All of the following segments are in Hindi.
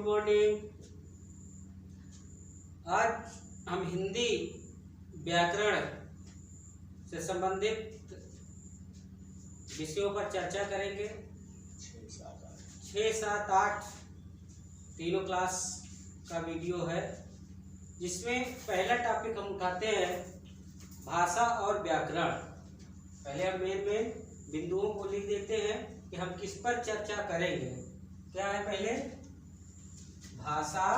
मॉर्निंग। आज हम हिंदी व्याकरण से संबंधित विषयों पर चर्चा करेंगे। 6, 7, 8 तीनों क्लास का वीडियो है, जिसमें पहला टॉपिक हम उठाते हैं भाषा और व्याकरण। पहले हम मेन बिंदुओं को लिख देते हैं कि हम किस पर चर्चा करेंगे। क्या है? पहले भाषा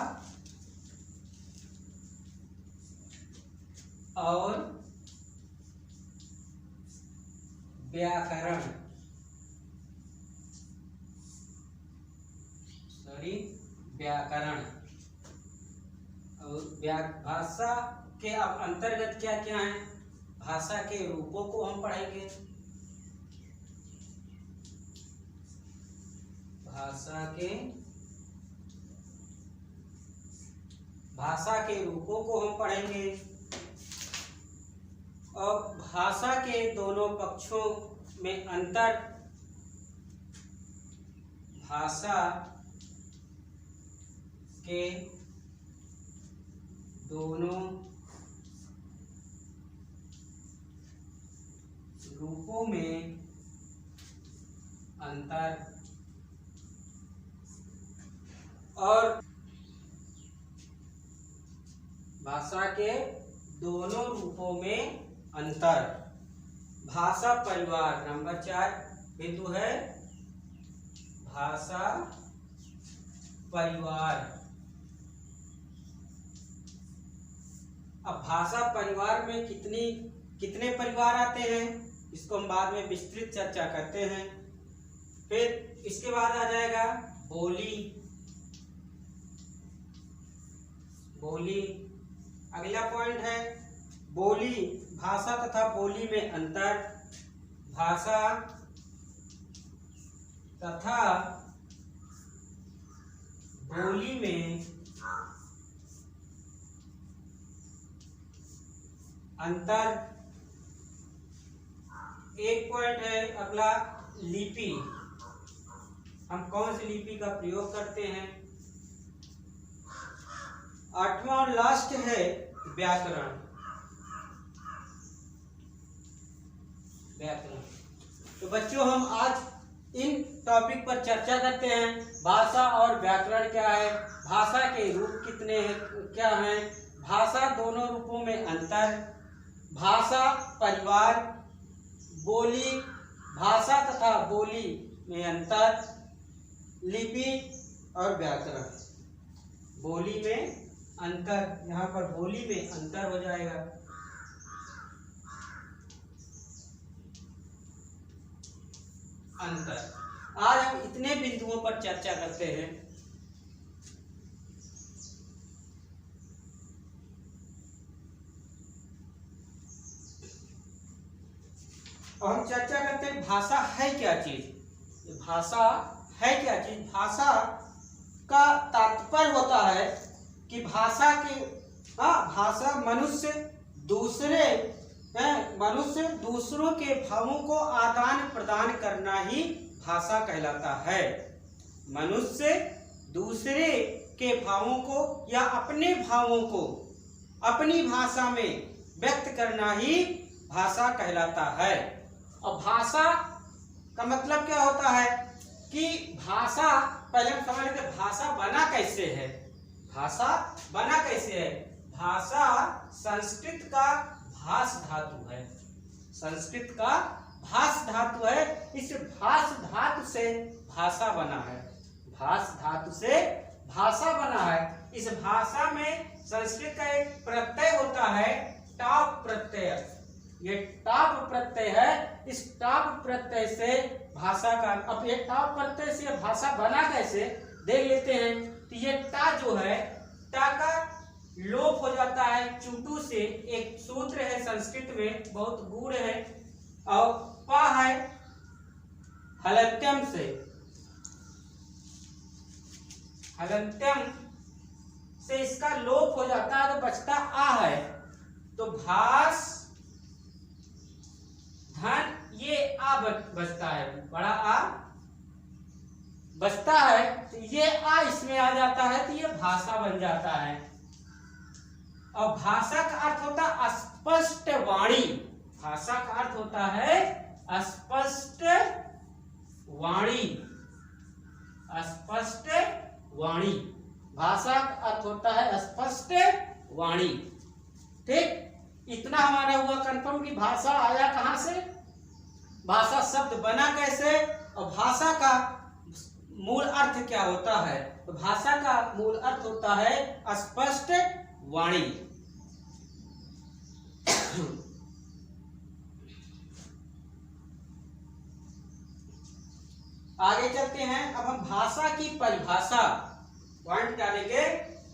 और व्याकरण। व्याकरण और भाषा के अब अंतर्गत क्या क्या है? भाषा के रूपों को हम पढ़ेंगे। भाषा के रूपों को हम पढ़ेंगे और भाषा के दोनों पक्षों में अंतर, भाषा के दोनों रूपों में अंतर और भाषा के दोनों रूपों में अंतर। भाषा परिवार नंबर 4 बिंदु है भाषा परिवार। अब भाषा परिवार में कितने परिवार आते हैं, इसको हम बाद में विस्तृत चर्चा करते हैं। फिर इसके बाद आ जाएगा बोली। अगला पॉइंट है बोली, भाषा तथा बोली में अंतर। भाषा तथा बोली में अंतर। एक पॉइंट है अगला लिपि। हम कौन सी लिपि का प्रयोग करते हैं। 8वां और लास्ट है व्याकरण। तो बच्चों, हम आज इन टॉपिक पर चर्चा करते हैं। भाषा और व्याकरण क्या है, भाषा के रूप कितने हैं, क्या हैं, भाषा दोनों रूपों में अंतर, भाषा परिवार, बोली, भाषा तथा बोली में अंतर, लिपि और व्याकरण। बोली में अंतर, यहाँ पर बोली में अंतर हो जाएगा। अंतर। आज हम इतने बिंदुओं पर चर्चा करते हैं। और हम चर्चा करते हैं भाषा है क्या चीज। भाषा है क्या चीज? भाषा का तात्पर्य होता है कि भाषा मनुष्य दूसरों के भावों को आदान प्रदान करना ही भाषा कहलाता है। मनुष्य दूसरे के भावों को या अपने भावों को अपनी भाषा में व्यक्त करना ही भाषा कहलाता है। और भाषा का मतलब क्या होता है कि भाषा, पहले हम समझ लेते हैं भाषा बना कैसे है। भाषा बना कैसे है? भाषा संस्कृत का भाष धातु है। संस्कृत का भाष धातु है। इस भाष धातु से भाषा बना है। भाष धातु से भाषा बना है। इस भाषा में संस्कृत का एक प्रत्यय होता है टाप प्रत्यय। ये टाप प्रत्यय है। इस टाप प्रत्यय से भाषा का, अब ये टाप प्रत्यय से भाषा बना कैसे देख लेते हैं। तो ये टा जो है, टा का लोप हो जाता है चुटू से। एक सूत्र है संस्कृत में, बहुत गूढ़ है। और पा है हलंत्यम से। हलंत्यम से इसका लोप हो जाता है तो बचता आ है। तो भाष धन ये आ बचता है, बड़ा आ बचता है तो ये आ इसमें आ जाता है तो ये भाषा बन जाता है। और भाषा का अर्थ होता है स्पष्ट वाणी। भाषा का अर्थ होता है स्पष्ट वाणी। स्पष्ट वाणी, भाषा का अर्थ होता है स्पष्ट वाणी। ठीक, इतना हमारा हुआ कंफर्म कि भाषा आया कहां से, भाषा शब्द बना कैसे, और भाषा का मूल अर्थ क्या होता है। तो भाषा का मूल अर्थ होता है स्पष्ट वाणी। आगे चलते हैं। अब हम भाषा की परिभाषा पॉइंट डालेंगे।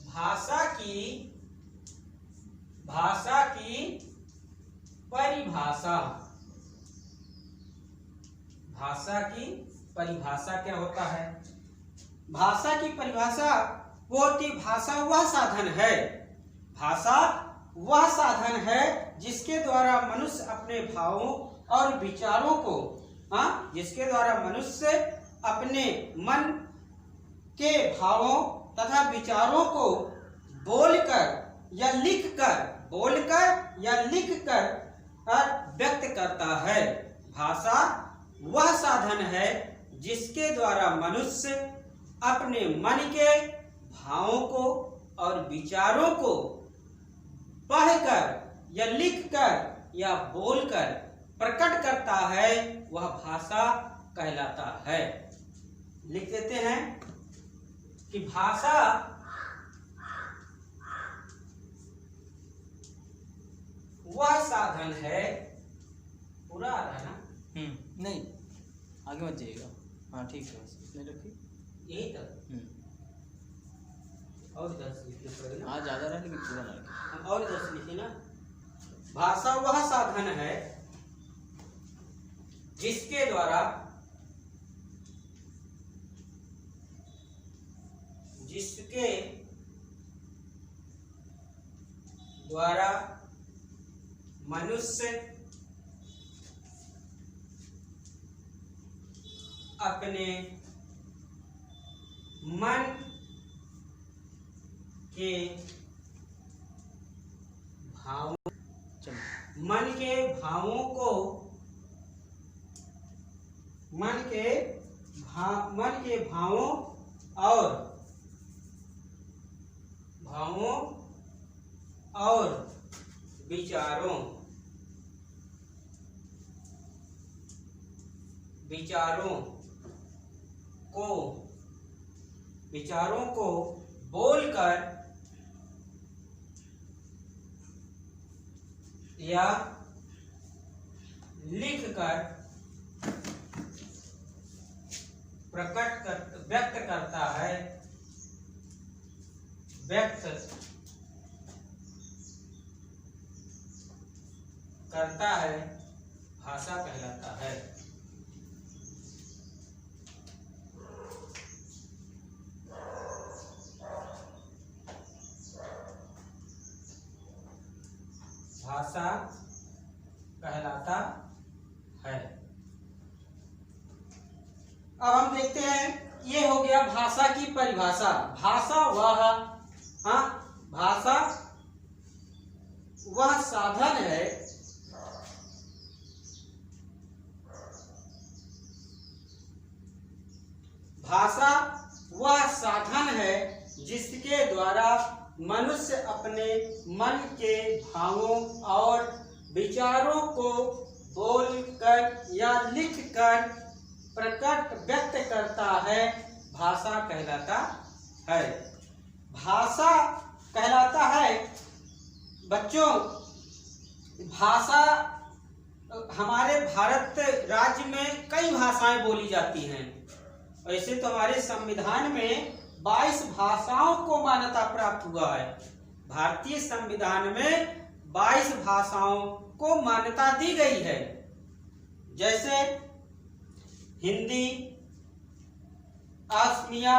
भाषा की परिभाषा। भाषा की परिभाषा क्या होता है। भाषा की परिभाषा वो होती, भाषा वह साधन है, भाषा वह साधन है जिसके द्वारा मनुष्य अपने भावों और विचारों को, जिसके द्वारा मनुष्य अपने मन के भावों तथा विचारों को बोलकर या लिखकर व्यक्त करता है। भाषा वह साधन है जिसके द्वारा मनुष्य अपने मन के भावों को और विचारों को पढ़कर या लिखकर या बोलकर प्रकट करता है, वह भाषा कहलाता है। लिख देते हैं कि भाषा वह साधन है। पूरा आ रहा है ना? नहीं, आगे मत जाइएगा। हाँ ठीक है, नहीं रखिए यही तक। और 10 लिखना पड़ेगा। हाँ ज्यादा रहा लेकिन पूरा ना रखिए। और 10 लिखिए ना। भाषा वह साधन है जिसके द्वारा मनुष्य अपने मन के भावों और विचारों को बोलकर या लिखकर व्यक्त करता है, भाषा कहलाता है। भाषा कहलाता है। अब हम देखते हैं, ये हो गया भाषा की परिभाषा। भाषा वह साधन है जिसके द्वारा मनुष्य अपने मन के भावों और विचारों को बोलकर या लिखकर व्यक्त करता है, भाषा कहलाता है। भाषा कहलाता है बच्चों। भाषा हमारे भारत राज्य में कई भाषाएं बोली जाती हैं। वैसे तो हमारे संविधान में 22 भाषाओं को मान्यता प्राप्त हुआ है। भारतीय संविधान में 22 भाषाओं को मान्यता दी गई है, जैसे हिंदी, असमिया,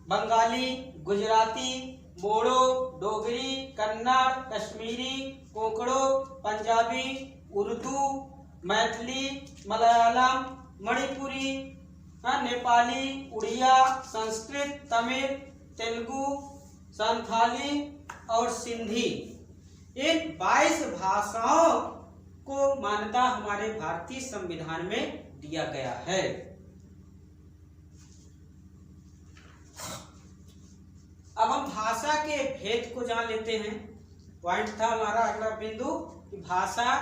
बंगाली, गुजराती, बोडो, डोगरी, कन्नड़, कश्मीरी, कोंकणो, पंजाबी, उर्दू, मैथिली, मलयालम, मणिपुरी, हाँ, नेपाली, उड़िया, संस्कृत, तमिल, तेलुगु, संथाली और सिंधी, इन 22 भाषाओं को मान्यता हमारे भारतीय संविधान में दिया गया है। अब हम भाषा के भेद को जान लेते हैं। पॉइंट था हमारा अगला बिंदु कि भाषा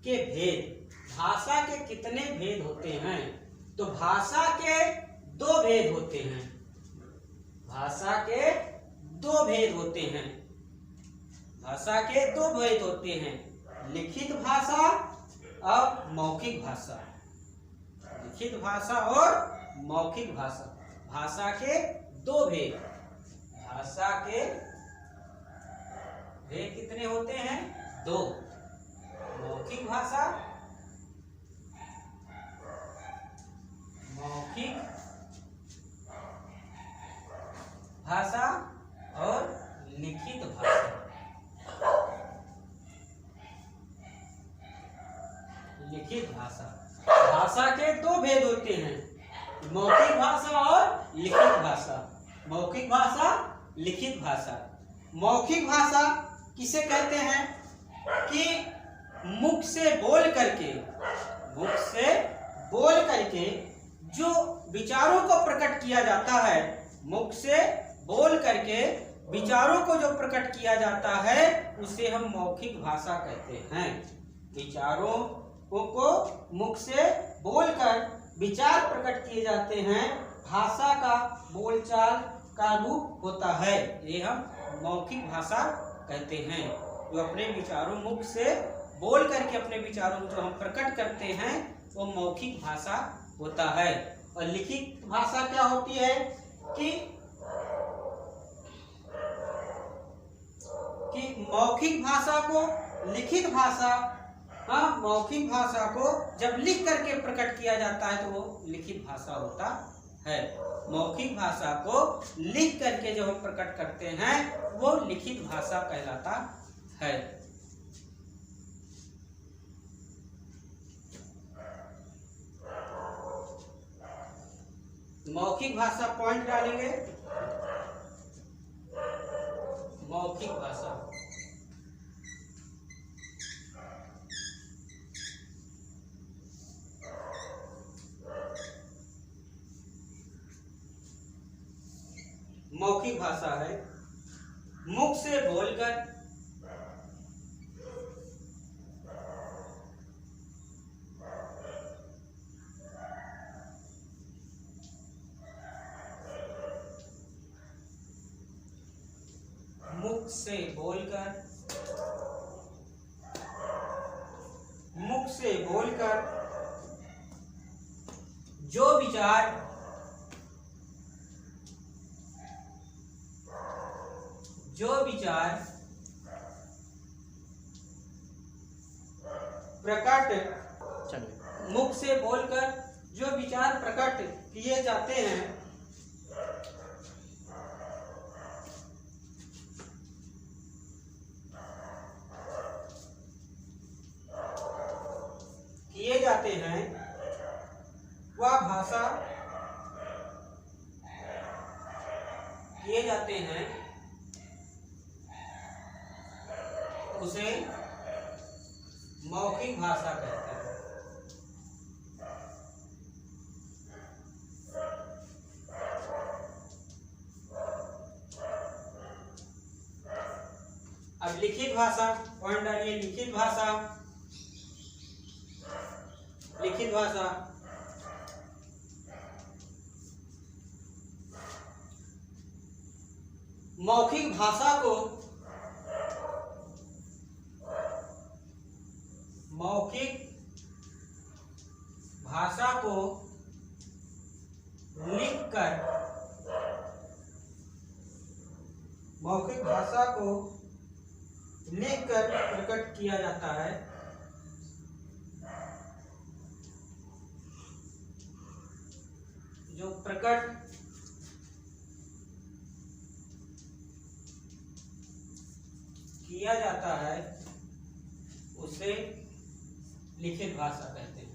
के भेद। भाषा के कितने भेद होते हैं? तो भाषा के 2 भेद होते हैं। भाषा के 2 भेद होते हैं। भाषा के 2 भेद होते हैं, लिखित भाषा और मौखिक भाषा। लिखित भाषा और मौखिक भाषा, भाषा के 2 भेद। भाषा के भेद कितने होते हैं? 2। मौखिक भाषा, मौखिक भाषा और लिखित भाषा। लिखित भाषा, भाषा के 2 भेद होते हैं, मौखिक भाषा और लिखित भाषा। मौखिक भाषा, लिखित भाषा। मौखिक भाषा किसे कहते हैं? कि मुख से बोल करके जो विचारों को प्रकट किया जाता है, मुख से बोल करके विचारों को जो प्रकट किया जाता है उसे हम मौखिक भाषा कहते हैं। विचारों को मुख से बोलकर विचार प्रकट किए जाते हैं, भाषा का बोलचाल का रूप होता है, ये हम मौखिक भाषा कहते हैं। जो अपने विचारों मुख से बोल करके अपने विचारों को जो हम प्रकट करते हैं वो मौखिक भाषा होता है। और लिखित भाषा क्या होती है? कि मौखिक भाषा को लिखित भाषा, हाँ, मौखिक भाषा को जब लिख करके प्रकट किया जाता है तो वो लिखित भाषा होता है। मौखिक भाषा को लिख करके जब हम प्रकट करते हैं वो लिखित भाषा कहलाता है। मौखिक भाषा पॉइंट डालेंगे। मौखिक भाषा, मौखिक भाषा है मुख से बोलकर मुख से बोलकर जो विचार प्रकट, मुख से बोलकर जो विचार प्रकट किए जाते हैं वह भाषा किए जाते हैं उसे मौखिक भाषा कहते हैं। अब लिखित भाषा पॉइंट डालिए। लिखित भाषा, लिखित भाषा मौखिक भाषा को लिखकर प्रकट किया जाता है। जो प्रकट किया जाता है उसे लिखित भाषा कहते हैं।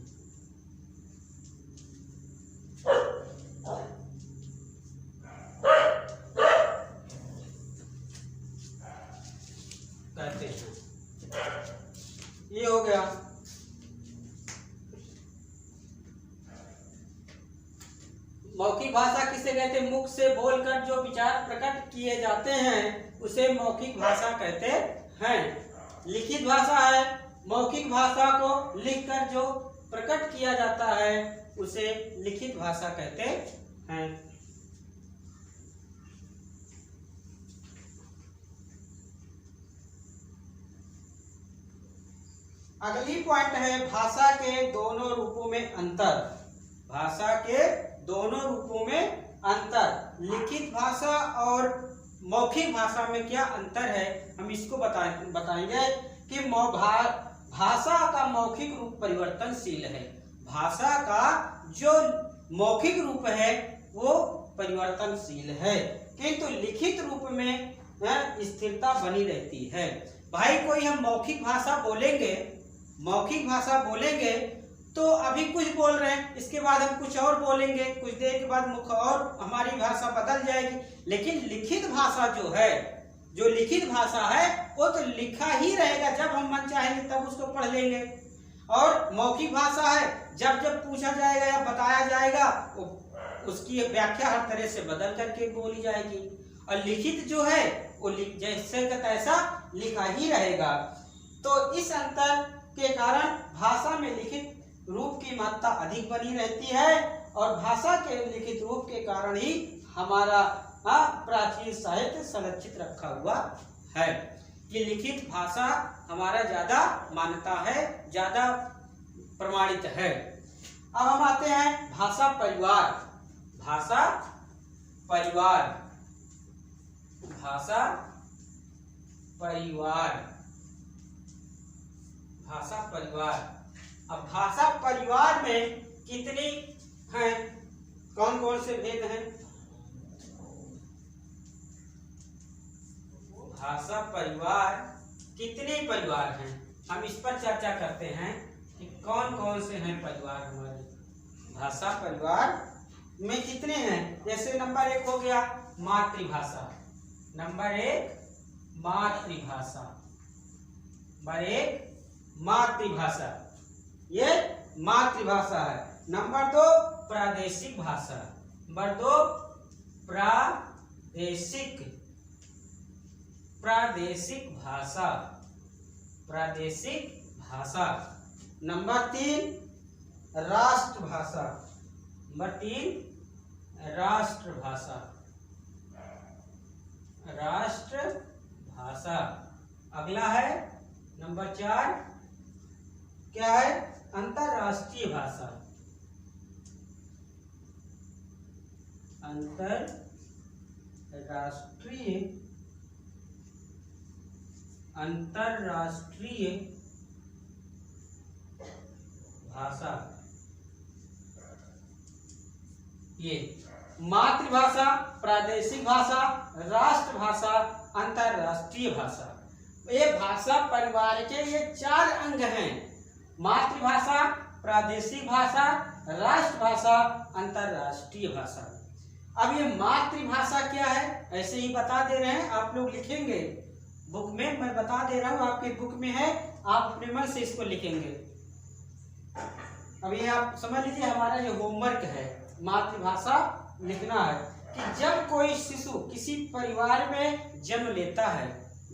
हो गया। मौखिक भाषा किसे कहते हैं? मुख से बोलकर जो विचार प्रकट किए जाते हैं उसे मौखिक भाषा कहते हैं। लिखित भाषा है, मौखिक भाषा को लिखकर जो प्रकट किया जाता है उसे लिखित भाषा कहते हैं। अगली पॉइंट है भाषा के दोनों रूपों में अंतर। भाषा के दोनों रूपों में अंतर। लिखित भाषा और मौखिक भाषा में क्या अंतर है, हम इसको बताएंगे कि भाषा का मौखिक रूप परिवर्तनशील है। भाषा का जो मौखिक रूप है वो परिवर्तनशील है, किंतु लिखित रूप में स्थिरता बनी रहती है। भाई कोई हम मौखिक भाषा बोलेंगे तो अभी कुछ बोल रहे हैं, इसके बाद हम कुछ और बोलेंगे, कुछ देर के बाद मुख और हमारी भाषा बदल जाएगी। लेकिन लिखित भाषा जो लिखित भाषा है वो तो लिखा ही रहेगा, जब हम मन चाहेंगे तब उसको पढ़ लेंगे। और मौखिक भाषा है, जब जब पूछा जाएगा या बताया जाएगा उसकी व्याख्या हर तरह से बदल करके बोली जाएगी। और लिखित जो है वो जैसे का तैसा लिखा ही रहेगा। तो इस अंतर के कारण भाषा में लिखित रूप की महत्ता अधिक बनी रहती है और भाषा के लिखित रूप के कारण ही हमारा प्राचीन साहित्य संरक्षित रखा हुआ है। ये लिखित भाषा हमारा ज्यादा मान्यता है, ज्यादा प्रमाणित है। अब हम आते हैं भाषा परिवार। भाषा परिवार, भाषा परिवार, भाषा परिवार। अब भाषा परिवार में कितनी हैं, कौन कौन से भेद हैं? भाषा परिवार कितने परिवार हैं, हम इस पर चर्चा करते हैं कि कौन कौन से हैं परिवार हमारे। भाषा परिवार में कितने हैं? जैसे नंबर 1 हो गया मातृभाषा। नंबर 1 मातृभाषा, नंबर 1 मातृभाषा, ये मातृभाषा है। नंबर 2 प्रादेशिक भाषा, नंबर 2 प्रादेशिक भाषा, प्रादेशिक भाषा। नंबर 3 राष्ट्रभाषा, नंबर 3 राष्ट्रभाषा, राष्ट्रभाषा। अगला है नंबर 4 क्या है? अंतरराष्ट्रीय भाषा, अंतरराष्ट्रीय भाषा। ये मातृभाषा, प्रादेशिक भाषा, राष्ट्रभाषा, अंतरराष्ट्रीय भाषा। ये भाषा परिवार के ये 4 अंग हैं। मातृभाषा, प्रादेशिक भाषा, राष्ट्रभाषा, अंतरराष्ट्रीय भाषा। अब ये मातृभाषा क्या है ऐसे ही बता दे रहे हैं, आप लोग लिखेंगे बुक में, मैं बता दे रहा हूँ आपके बुक में है, आप अपने मन से इसको लिखेंगे। अब ये आप समझ लीजिए हमारा ये होमवर्क है, मातृभाषा लिखना है कि जब कोई शिशु किसी परिवार में जन्म लेता है,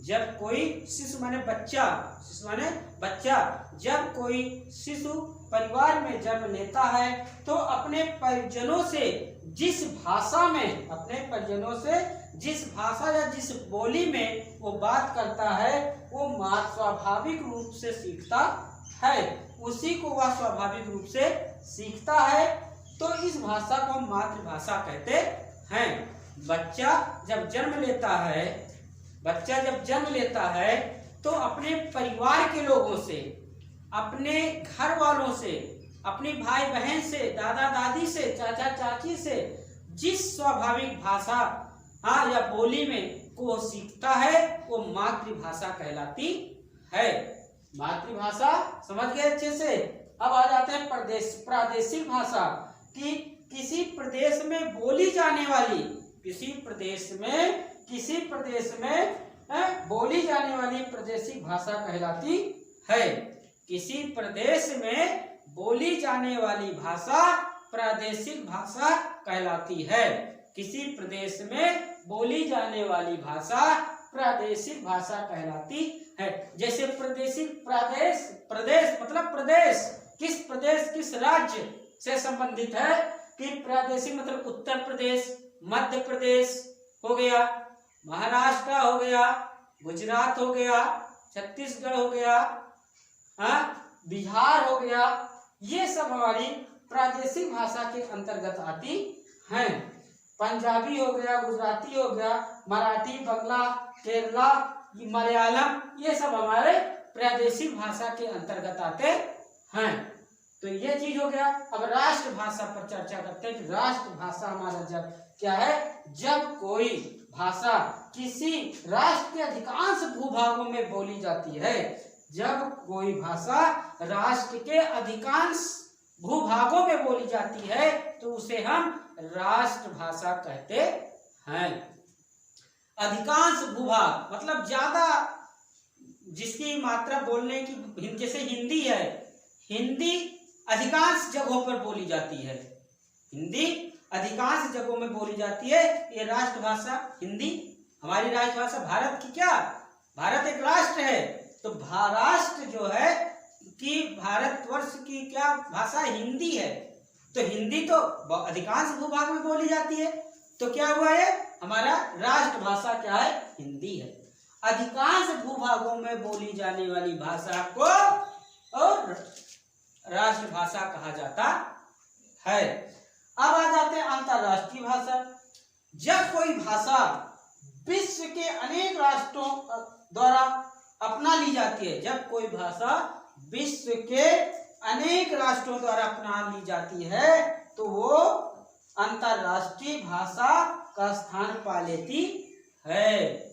जब कोई शिशु माने बच्चा, शिशु माने बच्चा, जब कोई शिशु परिवार में जन्म लेता है तो अपने परिजनों से जिस भाषा में, अपने परिजनों से जिस भाषा या जिस बोली में वो बात करता है वो स्वाभाविक रूप से सीखता है, उसी को वह स्वाभाविक रूप से सीखता है। तो इस भाषा को हम मातृभाषा कहते हैं। बच्चा जब जन्म लेता है तो अपने परिवार के लोगों से, अपने घर वालों से, अपने भाई बहन से, दादा दादी से, चाचा चाची से जिस स्वाभाविक भाषा या बोली में को सीखता है वो मातृभाषा कहलाती है। मातृभाषा समझ गए अच्छे से। अब आ जाते हैं प्रादेशिक भाषा कि किसी प्रदेश में बोली जाने वाली, किसी प्रदेश में बोली जाने वाली प्रादेशिक भाषा कहलाती है। किसी प्रदेश में बोली जाने वाली भाषा प्रादेशिक भाषा कहलाती है। किसी प्रदेश में बोली जाने वाली भाषा प्रादेशिक भाषा कहलाती है। जैसे प्रादेशिक प्रदेश मतलब प्रदेश, किस प्रदेश किस राज्य से संबंधित है कि प्रादेशिक मतलब उत्तर प्रदेश, मध्य प्रदेश हो गया, महाराष्ट्र हो गया, गुजरात हो गया, छत्तीसगढ़ हो गया, बिहार हो गया, ये सब हमारी प्रादेशिक भाषा के अंतर्गत आती हैं। पंजाबी हो गया, गुजराती हो गया, मराठी, बंगला, केरला, मलयालम, ये सब हमारे प्रादेशिक भाषा के अंतर्गत आते हैं। तो ये चीज हो गया। अब राष्ट्रभाषा पर चर्चा करते हैं। राष्ट्रभाषा हमारा जब क्या है, जब कोई भाषा किसी राष्ट्र के अधिकांश भूभागों में बोली जाती है। जब कोई भाषा राष्ट्र के अधिकांश भूभागों में बोली जाती है तो उसे हम राष्ट्रभाषा कहते हैं। अधिकांश भूभाग मतलब ज्यादा, जिसकी मात्रा बोलने की, जैसे हिंदी है, हिंदी अधिकांश जगहों पर बोली जाती है। हिंदी अधिकांश जगहों में बोली जाती है। ये राष्ट्रभाषा हिंदी हमारी राष्ट्रभाषा। भारत की क्या, भारत एक राष्ट्र है, तो राष्ट्र जो है कि भारतवर्ष की क्या भाषा हिंदी है। तो हिंदी तो अधिकांश भूभाग में बोली जाती है, तो क्या हुआ है, हमारा राष्ट्रभाषा क्या है, हिंदी है। अधिकांश भूभागों में बोली जाने वाली भाषा को और राष्ट्रभाषा कहा जाता है। अब आ जाते हैं अंतरराष्ट्रीय भाषा। जब कोई भाषा विश्व के अनेक राष्ट्रों द्वारा अपना ली जाती है, जब कोई भाषा विश्व के अनेक राष्ट्रों द्वारा अपना ली जाती है तो वो अंतरराष्ट्रीय भाषा का स्थान पा लेती है।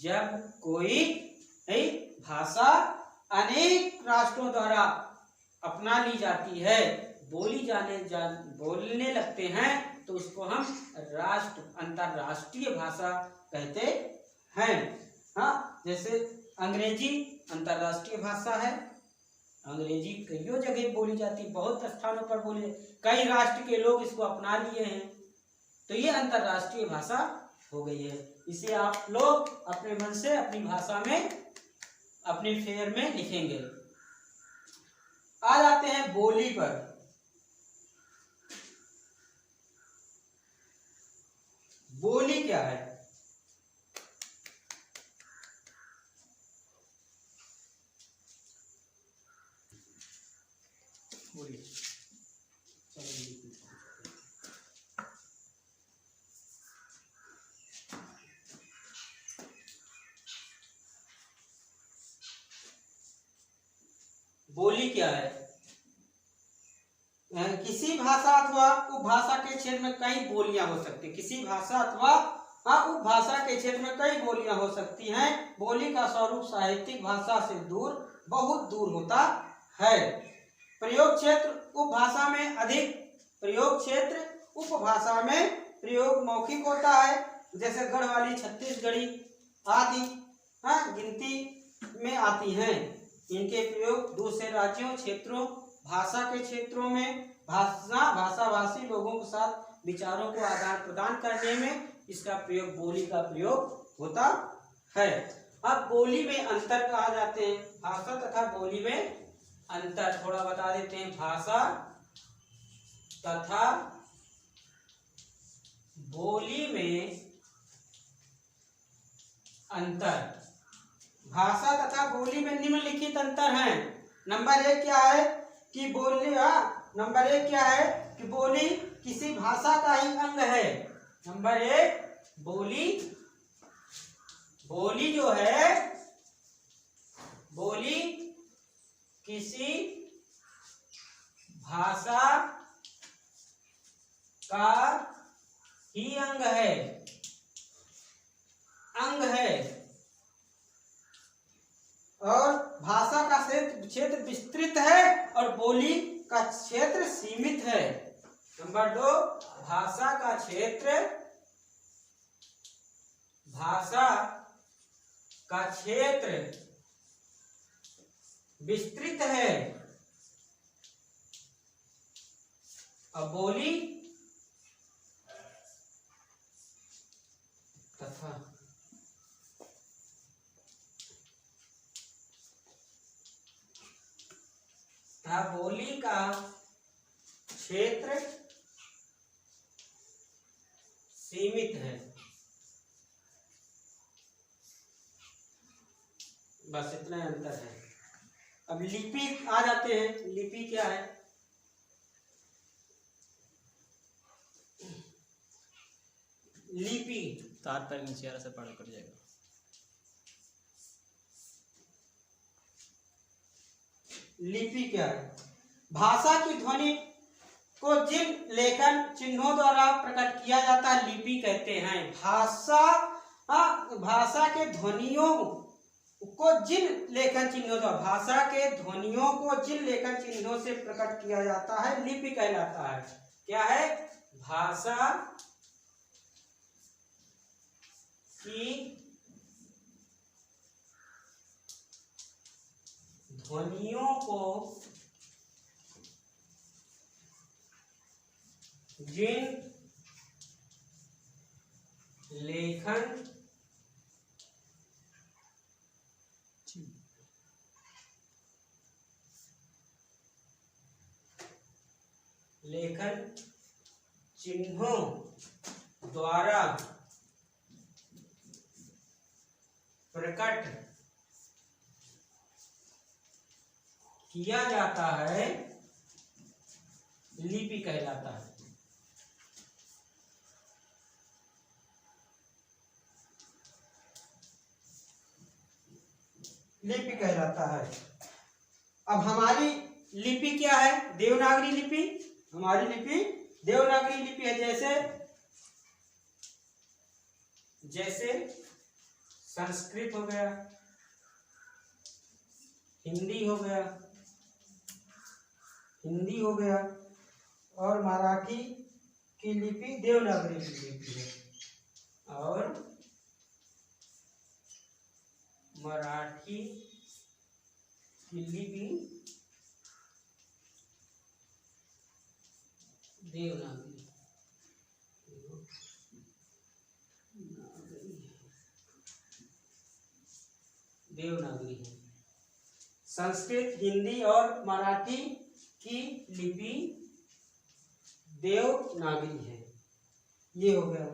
जब कोई भाषा अनेक राष्ट्रों द्वारा अपना ली जाती है, बोलने लगते हैं, तो उसको हम अंतरराष्ट्रीय भाषा कहते हैं। हाँ, जैसे अंग्रेजी अंतरराष्ट्रीय भाषा है। अंग्रेजी कई जगह बोली जाती, बहुत स्थानों पर बोली, कई राष्ट्र के लोग इसको अपना लिए हैं, तो ये अंतरराष्ट्रीय भाषा हो गई है। इसे आप लोग अपने मन से अपनी भाषा में अपने फेयर में लिखेंगे। आ जाते हैं बोली पर। बोली क्या है? बोलिए। बोली क्या है? किसी भाषा अथवा उपभाषा के क्षेत्र में कई बोलियां हो सकती है। किसी भाषा अथवा उपभाषा के क्षेत्र में कई बोलियां हो सकती हैं। बोली का स्वरूप साहित्यिक भाषा से बहुत दूर होता है। प्रयोग क्षेत्र उपभाषा में अधिक, प्रयोग क्षेत्र उपभाषा में प्रयोग मौखिक होता है। जैसे गढ़वाली, छत्तीसगढ़ी आदि गिनती में आती हैं। इनके प्रयोग दूसरे राज्यों, क्षेत्रों, भाषा के क्षेत्रों में भाषाभाषी लोगों के साथ विचारों को आदान प्रदान करने में इसका प्रयोग, बोली का प्रयोग होता है। अब बोली में अंतर कहा जाते हैं। भाषा तथा बोली में अंतर थोड़ा बता देते हैं। भाषा तथा बोली में अंतर। भाषा तथा बोली में निम्नलिखित अंतर हैं। नंबर एक क्या है कि बोली किसी भाषा का ही अंग है। नंबर एक, बोली जो है, बोली किसी भाषा का ही अंग है और भाषा का क्षेत्र विस्तृत है और बोली का क्षेत्र सीमित है। नंबर दो, भाषा का क्षेत्र विस्तृत है। अब बोली तथा बोली का क्षेत्र सीमित है। बस इतना ही अंतर है। अब लिपि आ जाते हैं। लिपि क्या है? लिपि तार पैर नीचे आ रहा, से पढ़ कर जाएगा। लिपि क्या है? भाषा की ध्वनि को जिन लेखन चिन्हों द्वारा प्रकट किया जाता है लिपि कहते हैं। भाषा के ध्वनियों को जिन लेखन चिन्हों द्वारा, भाषा के ध्वनियों को जिन लेखन चिन्हों से प्रकट किया जाता है लिपि कहलाता है। क्या है? भाषा की ध्वनियों को जिन लेखन चिन्हों द्वारा प्रकट किया जाता है लिपि कहलाता है। लिपि कहलाता है। अब हमारी लिपि क्या है? देवनागरी लिपि। हमारी लिपि देवनागरी लिपि है। जैसे संस्कृत हो गया, हिंदी हो गया और मराठी की लिपि देवनागरी लिपि है। और मराठी की लिपि देवनागरी है। संस्कृत, हिंदी और मराठी की लिपि देवनागरी है। ये हो गया।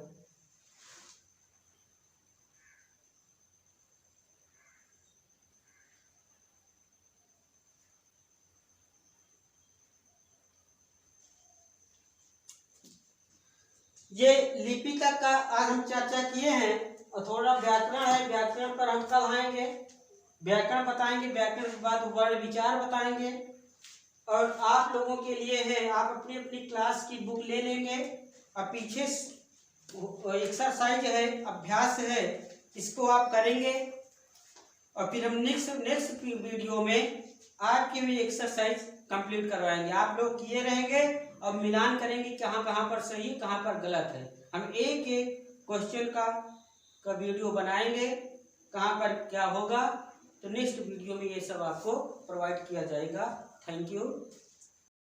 ये लिपि तक का आज हम चर्चा किए हैं। और थोड़ा व्याकरण है, व्याकरण पर हम कल आएंगे। व्याकरण बताएंगे, व्याकरण के बाद वर्ण विचार बताएंगे। और आप लोगों के लिए है, आप अपनी अपनी क्लास की बुक ले लेंगे और पीछे एक्सरसाइज है, अभ्यास है, इसको आप करेंगे। और फिर हम नेक्स्ट वीडियो में आपकी भी एक्सरसाइज कंप्लीट करवाएंगे। आप लोग किए रहेंगे और मिलान करेंगे कहाँ कहाँ पर सही, कहाँ पर गलत है। हम एक एक क्वेश्चन का वीडियो बनाएंगे, कहाँ पर क्या होगा। तो नेक्स्ट वीडियो में ये सब आपको प्रोवाइड किया जाएगा। Thank you.